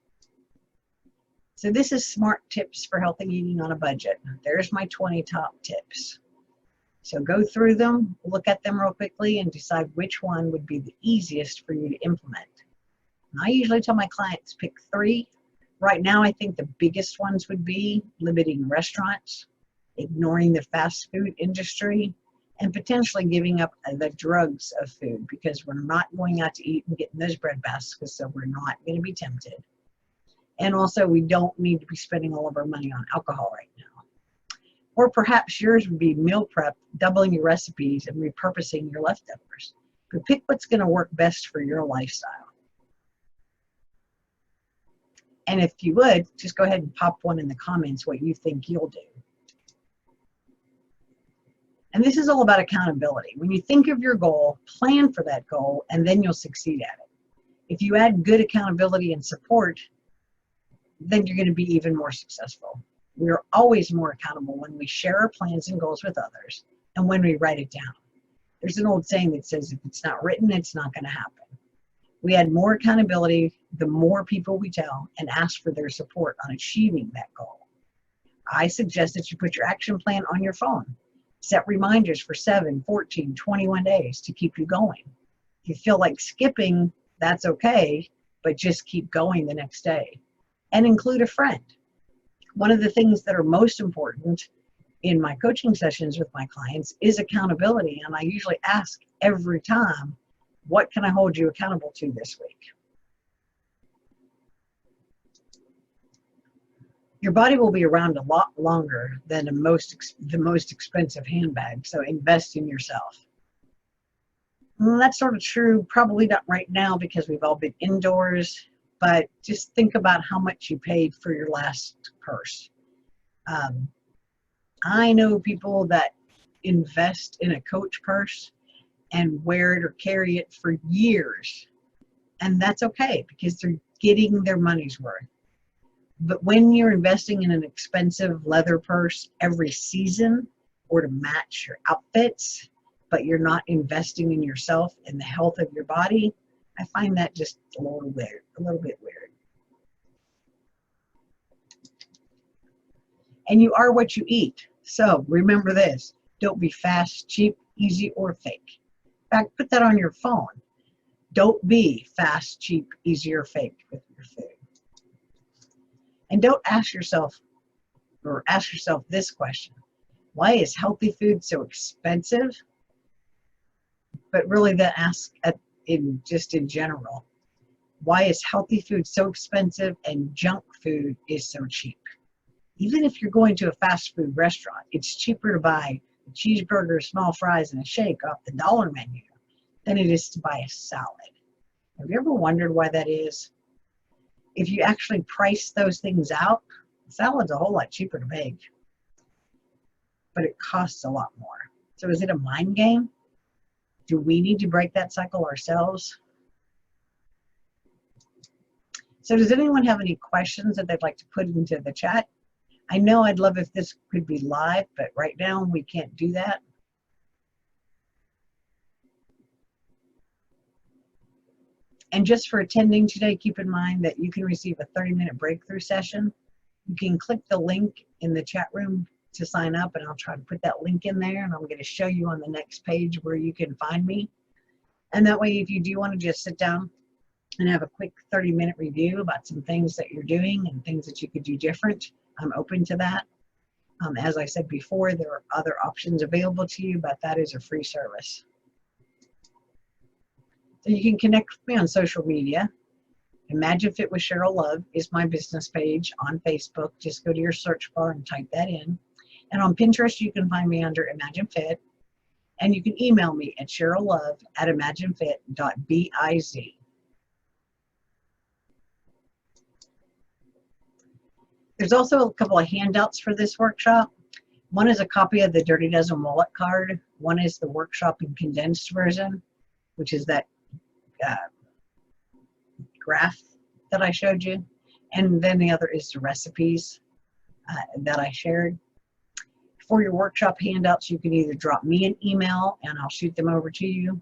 So this is smart tips for healthy eating on a budget. There's my 20 top tips. So go through them, look at them real quickly, and decide which one would be the easiest for you to implement. And I usually tell my clients pick 3. Right now, I think the biggest ones would be limiting restaurants, ignoring the fast food industry, and potentially giving up the drugs of food, because we're not going out to eat and getting those bread baskets, so we're not going to be tempted. And also, we don't need to be spending all of our money on alcohol right now. Or perhaps yours would be meal prep, doubling your recipes and repurposing your leftovers. But pick what's going to work best for your lifestyle. And if you would, just go ahead and pop one in the comments what you think you'll do. And this is all about accountability. When you think of your goal, plan for that goal, and then you'll succeed at it. If you add good accountability and support, then you're going to be even more successful. We are always more accountable when we share our plans and goals with others and when we write it down. There's an old saying that says, if it's not written, it's not going to happen. We add more accountability the more people we tell and ask for their support on achieving that goal. I suggest that you put your action plan on your phone. Set reminders for 7, 14, 21 days to keep you going. If you feel like skipping, that's okay, but just keep going the next day. And include a friend. One of the things that are most important in my coaching sessions with my clients is accountability. And I usually ask every time, what can I hold you accountable to this week? Your body will be around a lot longer than the most expensive handbag, so invest in yourself. And that's sort of true, probably not right now because we've all been indoors, but just think about how much you paid for your last purse. I know people that invest in a Coach purse and wear it or carry it for years, and that's okay because they're getting their money's worth. But when you're investing in an expensive leather purse every season or to match your outfits, but you're not investing in yourself and the health of your body, I find that just a little weird, a little bit weird. And you are what you eat. So remember this, don't be fast, cheap, easy, or fake. In fact, put that on your phone. Don't be fast, cheap, easy, or fake with your food. And don't ask yourself this question: why is healthy food so expensive? But really then ask in general, why is healthy food so expensive and junk food is so cheap? Even if you're going to a fast food restaurant, it's cheaper to buy a cheeseburger, small fries, and a shake off the dollar menu than it is to buy a salad. Have you ever wondered why that is? If you actually price those things out, salad's a whole lot cheaper to make, but it costs a lot more. So is it a mind game? Do we need to break that cycle ourselves? So does anyone have any questions that they'd like to put into the chat? I know I'd love if this could be live, but right now we can't do that. And just for attending today, keep in mind that you can receive a 30-minute breakthrough session. You can click the link in the chat room to sign up, and I'll try to put that link in there, and I'm going to show you on the next page where you can find me. And that way, if you do want to just sit down and have a quick 30-minute review about some things that you're doing and things that you could do different, I'm open to that. As I said before, there are other options available to you, but that is a free service. So you can connect with me on social media. Imagine Fit with Cheryl Love is my business page on Facebook. Just go to your search bar and type that in. And on Pinterest, you can find me under Imagine Fit. And you can email me at cheryllove@imaginefit.biz. There's also a couple of handouts for this workshop. One is a copy of the Dirty Dozen Wallet card. One is the workshop in condensed version, which is that graph that I showed you. And then the other is the recipes that I shared. For your workshop handouts, you can either drop me an email and I'll shoot them over to you,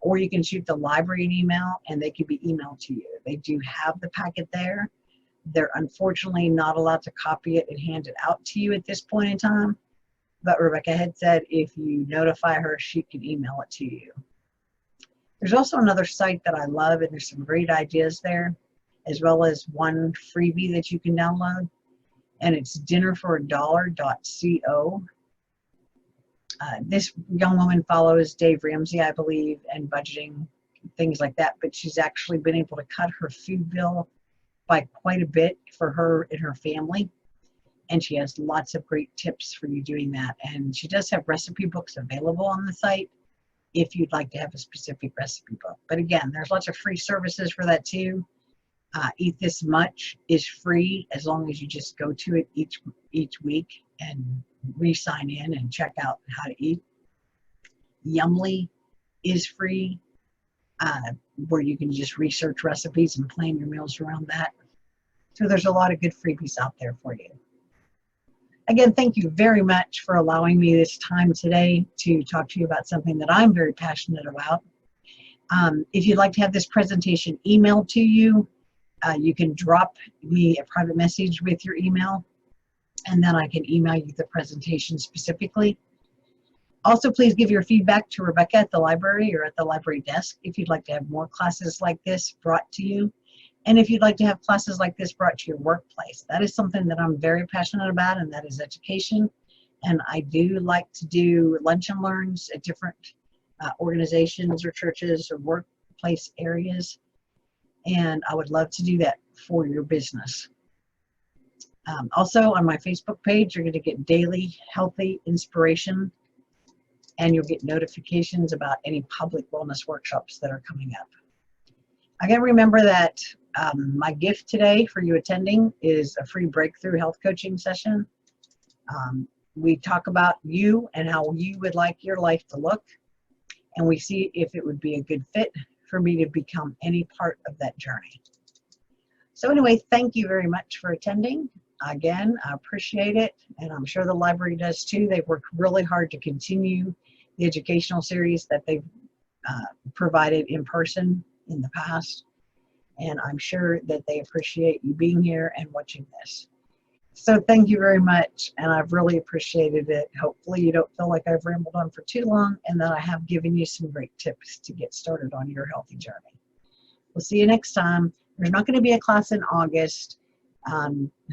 or you can shoot the library an email and they can be emailed to you. They do have the packet there. They're unfortunately not allowed to copy it and hand it out to you at this point in time. But Rebecca had said if you notify her, she can email it to you. There's also another site that I love, and there's some great ideas there, as well as one freebie that you can download, and it's dinnerforadollar.co. This young woman follows Dave Ramsey, I believe, and budgeting, things like that, but she's actually been able to cut her food bill by quite a bit for her and her family. And she has lots of great tips for you doing that. And she does have recipe books available on the site if you'd like to have a specific recipe book. But again, there's lots of free services for that too. Eat This Much is free as long as you just go to it each week and re-sign in and check out how to eat. Yumly is free, where you can just research recipes and plan your meals around that. So there's a lot of good freebies out there for you. Again, thank you very much for allowing me this time today to talk to you about something that I'm very passionate about. If you'd like to have this presentation emailed to you, you can drop me a private message with your email, and then I can email you the presentation specifically. Also, please give your feedback to Rebecca at the library or at the library desk if you'd like to have more classes like this brought to you. And if you'd like to have classes like this brought to your workplace, that is something that I'm very passionate about, and that is education. And I do like to do lunch and learns at different organizations or churches or workplace areas. And I would love to do that for your business. Also on my Facebook page, you're going to get daily healthy inspiration, and you'll get notifications about any public wellness workshops that are coming up. Again, remember that my gift today for you attending is a free breakthrough health coaching session. We talk about you and how you would like your life to look, and we see if it would be a good fit for me to become any part of that journey. So anyway, thank you very much for attending. Again, I appreciate it, and I'm sure the library does too. They've worked really hard to continue the educational series that they've provided in person in the past, and I'm sure that they appreciate you being here and watching this. So thank you very much, and I've really appreciated it. Hopefully you don't feel like I've rambled on for too long, and that I have given you some great tips to get started on your healthy journey. We'll see you next time. There's not going to be a class in August.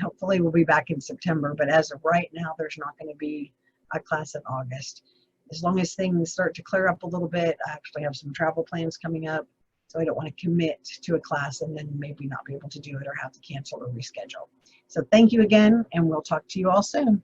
Hopefully we'll be back in September, but as of right now, there's not going to be a class in August. As long as things start to clear up a little bit, I actually have some travel plans coming up, so I don't want to commit to a class and then maybe not be able to do it or have to cancel or reschedule. So thank you again, and we'll talk to you all soon.